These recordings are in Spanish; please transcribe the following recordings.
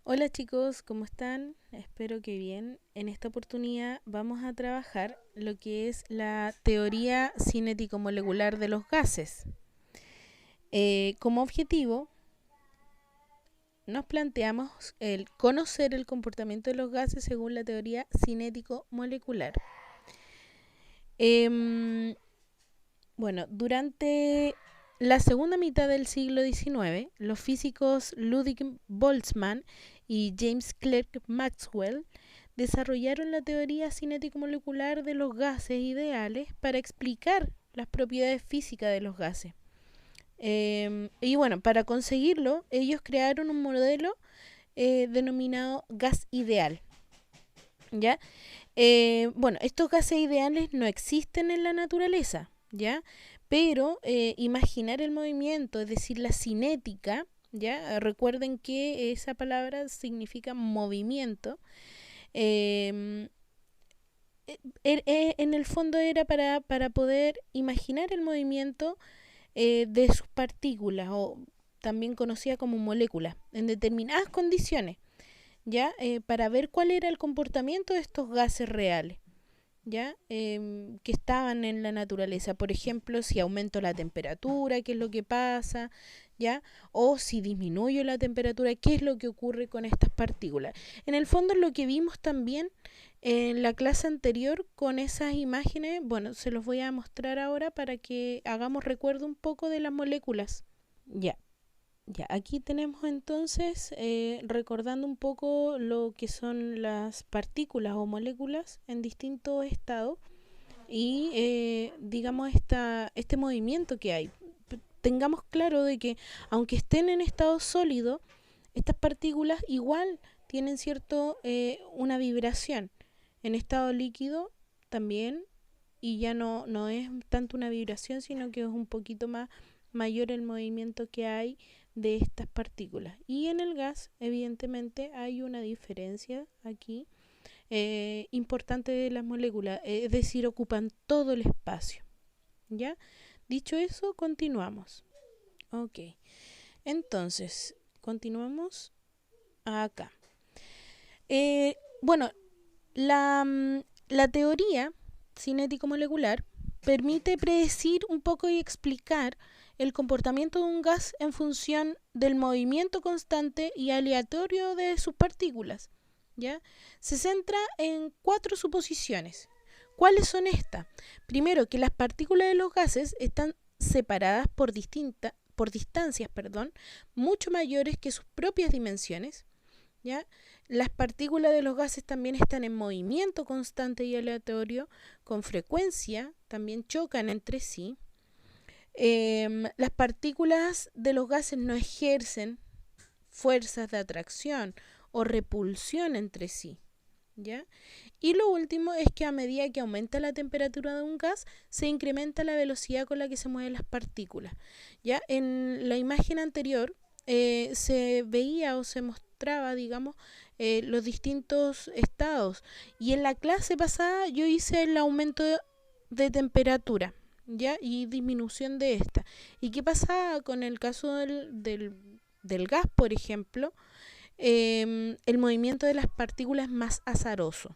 Hola chicos, ¿cómo están? Espero que bien. En esta oportunidad vamos a trabajar lo que es la teoría cinético-molecular de los gases. Como objetivo, nos planteamos el conocer el comportamiento de los gases según la teoría cinético-molecular. Durante la segunda mitad del siglo XIX, los físicos Ludwig Boltzmann y James Clerk Maxwell desarrollaron la teoría cinético-molecular de los gases ideales para explicar las propiedades físicas de los gases. Para conseguirlo, ellos crearon un modelo denominado gas ideal. ¿Ya? Estos gases ideales no existen en la naturaleza, ¿ya? Pero imaginar el movimiento, es decir, la cinética, ¿ya? Recuerden que esa palabra significa movimiento. En el fondo era para poder imaginar el movimiento de sus partículas, o también conocida como moléculas, en determinadas condiciones, ¿ya? Para ver cuál era el comportamiento de estos gases reales, ¿ya? Que estaban en la naturaleza. Por ejemplo, si aumento la temperatura, ¿qué es lo que pasa? ¿Ya? O si disminuyo la temperatura, ¿qué es lo que ocurre con estas partículas? En el fondo es lo que vimos también en la clase anterior con esas imágenes. Bueno, se los voy a mostrar ahora para que hagamos recuerdo un poco de las moléculas. Ya. Ya, aquí tenemos entonces, recordando un poco lo que son las partículas o moléculas en distintos estados y digamos este movimiento que hay. Tengamos claro de que aunque estén en estado sólido, estas partículas igual tienen una vibración. En estado líquido también, y ya no es tanto una vibración, sino que es un poquito más mayor el movimiento que hay de estas partículas. Y en el gas, evidentemente, hay una diferencia aquí importante de las moléculas, es decir, ocupan todo el espacio. ¿Ya? Dicho eso, continuamos. Ok. Entonces, continuamos acá. Eh, bueno, la teoría cinético-molecular permite predecir un poco y explicar el comportamiento de un gas en función del movimiento constante y aleatorio de sus partículas, ¿ya? Se centra en 4 suposiciones. ¿Cuáles son estas? Primero, que las partículas de los gases están separadas por distancias, mucho mayores que sus propias dimensiones, ¿ya? Las partículas de los gases también están en movimiento constante y aleatorio, con frecuencia, también chocan entre sí. Las partículas de los gases no ejercen fuerzas de atracción o repulsión entre sí, ¿ya? Y lo último es que a medida que aumenta la temperatura de un gas, se incrementa la velocidad con la que se mueven las partículas, ¿ya? En la imagen anterior se veía o se mostraba, digamos, los distintos estados. Y en la clase pasada yo hice el aumento de temperatura, ¿ya? Y disminución de esta. ¿Y qué pasa con el caso del gas, por ejemplo? El movimiento de las partículas es más azaroso.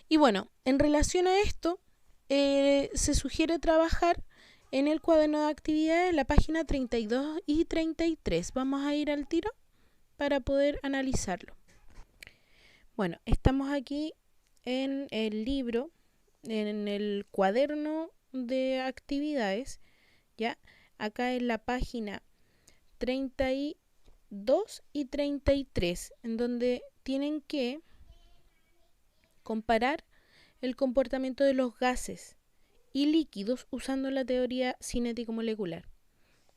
Y bueno, en relación a esto, se sugiere trabajar en el cuaderno de actividades, la página 32 y 33. Vamos a ir al tiro para poder analizarlo. Bueno, estamos aquí en el libro, en el cuaderno de actividades, ¿ya? Acá en la página 32 y 33, en donde tienen que comparar el comportamiento de los gases y líquidos usando la teoría cinético-molecular.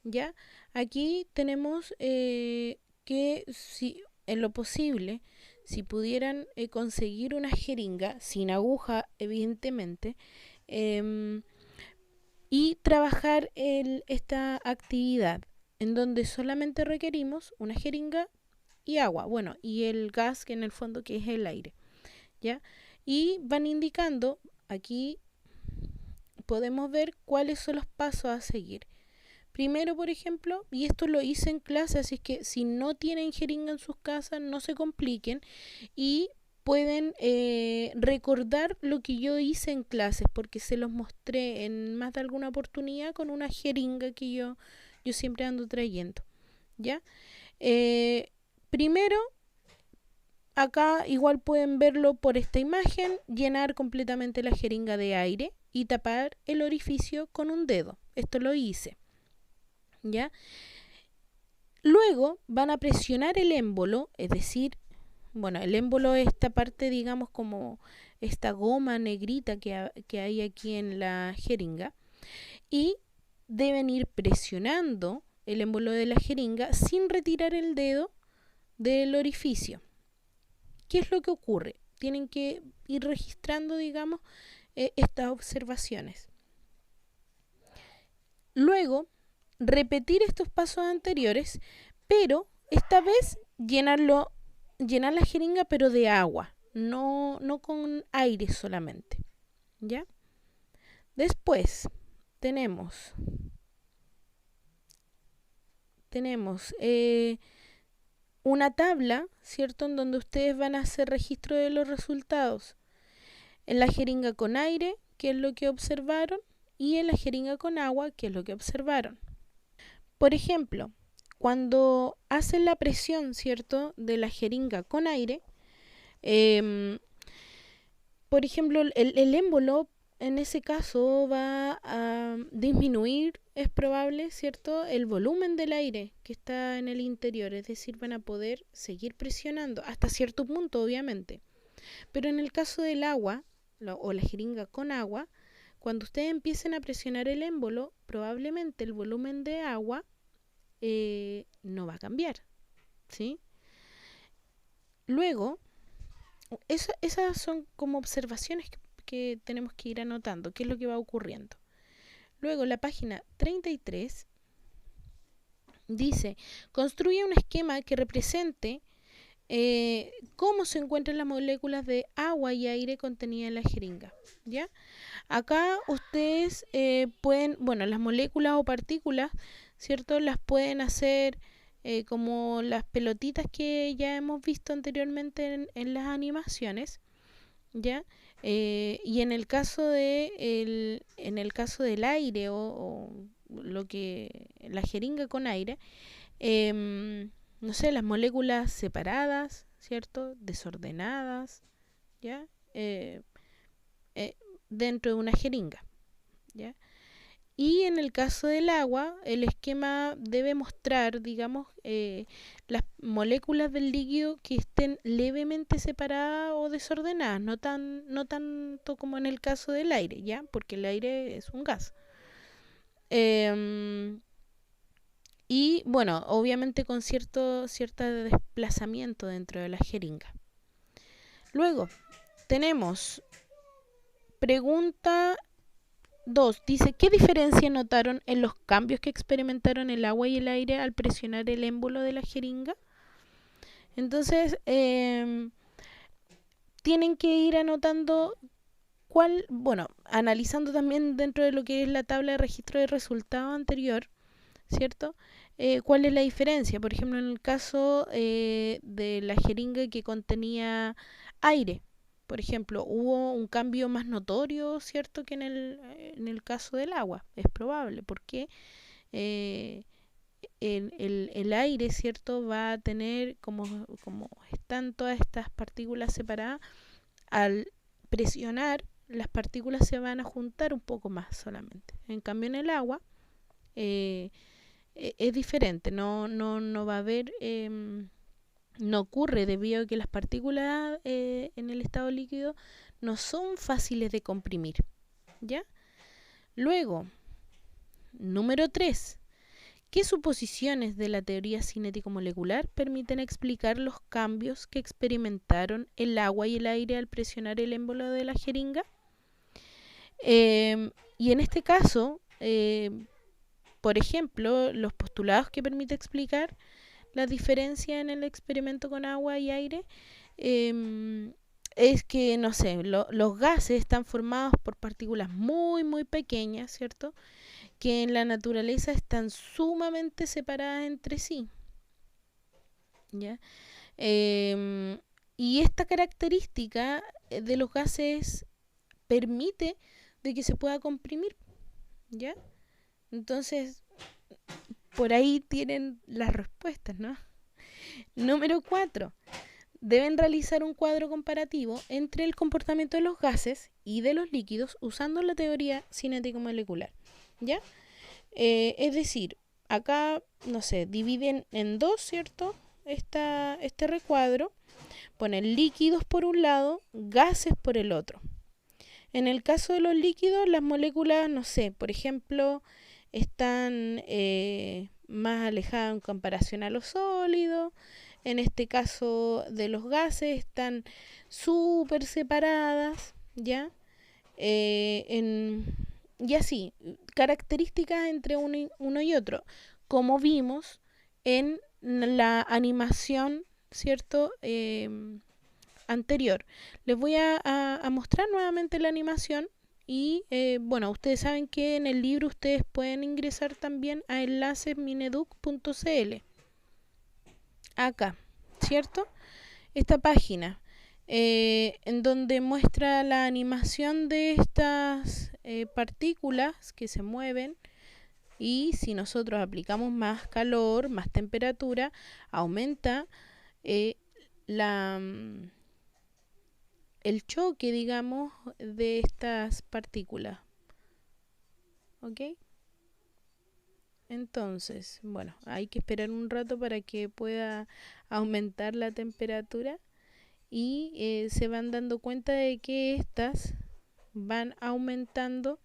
¿Ya? Aquí tenemos que si en lo posible, si pudieran conseguir una jeringa, sin aguja evidentemente, y trabajar esta actividad en donde solamente requerimos una jeringa y agua, bueno, y el gas que en el fondo que es el aire, ¿ya? Y van indicando, aquí podemos ver cuáles son los pasos a seguir. Primero, por ejemplo, y esto lo hice en clase, así es que si no tienen jeringa en sus casas, no se compliquen y pueden recordar lo que yo hice en clases, porque se los mostré en más de alguna oportunidad con una jeringa que yo siempre ando trayendo, ¿ya? Primero, acá igual pueden verlo por esta imagen, llenar completamente la jeringa de aire y tapar el orificio con un dedo. Esto lo hice, ¿ya? Luego van a presionar el émbolo, es decir, bueno, el émbolo es esta parte, digamos, como esta goma negrita que hay aquí en la jeringa, y deben ir presionando el émbolo de la jeringa sin retirar el dedo del orificio. ¿Qué es lo que ocurre? Tienen que ir registrando, digamos, estas observaciones. Luego, repetir estos pasos anteriores, pero esta vez llenar la jeringa pero de agua, no con aire solamente, ¿ya? Después tenemos una tabla, ¿cierto? En donde ustedes van a hacer registro de los resultados. En la jeringa con aire, qué es lo que observaron, y en la jeringa con agua, qué es lo que observaron. Por ejemplo, cuando hacen la presión, ¿cierto?, de la jeringa con aire, por ejemplo, el émbolo en ese caso va a disminuir, es probable, ¿cierto?, el volumen del aire que está en el interior, es decir, van a poder seguir presionando hasta cierto punto, obviamente. Pero en el caso del agua, o la jeringa con agua, cuando ustedes empiecen a presionar el émbolo, probablemente el volumen de agua no va a cambiar, ¿sí? Luego, esas son como observaciones que tenemos que ir anotando, qué es lo que va ocurriendo. Luego, la página 33 dice, construye un esquema que represente cómo se encuentran las moléculas de agua y aire contenidas en la jeringa, ¿ya? Acá ustedes pueden, bueno, las moléculas o partículas, ¿cierto?, las pueden hacer como las pelotitas que ya hemos visto anteriormente en las animaciones, ¿ya? Y en el caso del aire o lo que la jeringa con aire, no sé, las moléculas separadas, ¿cierto?, desordenadas, ¿ya? Dentro de una jeringa, ¿ya? Y en el caso del agua, el esquema debe mostrar, digamos, las moléculas del líquido que estén levemente separadas o desordenadas, no tanto como en el caso del aire, ¿ya? Porque el aire es un gas. Y bueno, obviamente con cierto desplazamiento dentro de la jeringa. Luego, tenemos pregunta 2. Dice, ¿qué diferencia notaron en los cambios que experimentaron el agua y el aire al presionar el émbolo de la jeringa? Entonces, tienen que ir anotando analizando también dentro de lo que es la tabla de registro de resultados anterior, ¿cierto? ¿Cuál es la diferencia? Por ejemplo, en el caso de la jeringa que contenía aire, por ejemplo, hubo un cambio más notorio, ¿cierto?, que en el caso del agua. Es probable, porque el aire, ¿cierto?, va a tener, como están todas estas partículas separadas, al presionar, las partículas se van a juntar un poco más solamente. En cambio, en el agua es diferente, no va a haber, no ocurre debido a que las partículas en el estado líquido no son fáciles de comprimir, ¿ya? Luego, número 3. ¿Qué suposiciones de la teoría cinético-molecular permiten explicar los cambios que experimentaron el agua y el aire al presionar el émbolo de la jeringa? Y en este caso, por ejemplo, los postulados que permite explicar la diferencia en el experimento con agua y aire es que, no sé, los gases están formados por partículas muy, muy pequeñas, ¿cierto?, que en la naturaleza están sumamente separadas entre sí, ¿ya? Y esta característica de los gases permite de que se pueda comprimir, ¿ya? Entonces, por ahí tienen las respuestas, ¿no? Número 4. Deben realizar un cuadro comparativo entre el comportamiento de los gases y de los líquidos usando la teoría cinético-molecular, ¿ya? Es decir, acá, no sé, dividen en dos, ¿cierto? Este recuadro, ponen líquidos por un lado, gases por el otro. En el caso de los líquidos, las moléculas, no sé, por ejemplo, están más alejadas en comparación a los sólidos. En este caso de los gases están súper separadas, ¿ya? Y así, características entre uno y otro, como vimos en la animación, ¿cierto? Anterior. Les voy a mostrar nuevamente la animación y bueno, ustedes saben que en el libro ustedes pueden ingresar también a enlaces mineduc.cl. Acá, ¿cierto? Esta página en donde muestra la animación de estas partículas que se mueven, y si nosotros aplicamos más calor, más temperatura, aumenta el choque, digamos, de estas partículas. ¿Ok? Entonces, bueno, hay que esperar un rato para que pueda aumentar la temperatura y se van dando cuenta de que estas van aumentando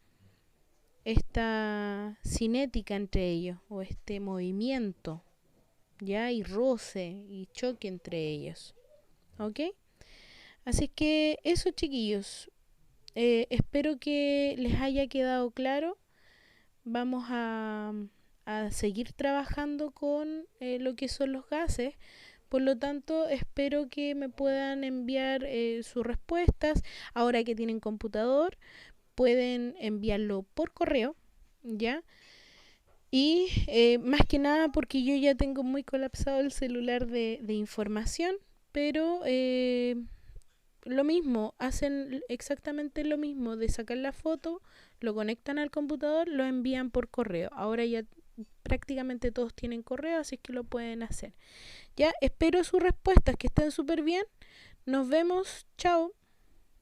esta cinética entre ellos, o este movimiento, ya, y roce y choque entre ellos. ¿Ok? Así que eso, chiquillos, espero que les haya quedado claro. Vamos a seguir trabajando con lo que son los gases. Por lo tanto, espero que me puedan enviar sus respuestas. Ahora que tienen computador, pueden enviarlo por correo, ¿ya? Y más que nada porque yo ya tengo muy colapsado el celular de información, pero lo mismo, hacen exactamente lo mismo de sacar la foto, lo conectan al computador, lo envían por correo. Ahora ya prácticamente todos tienen correo, así que lo pueden hacer. Ya, espero sus respuestas, que estén súper bien. Nos vemos, chao.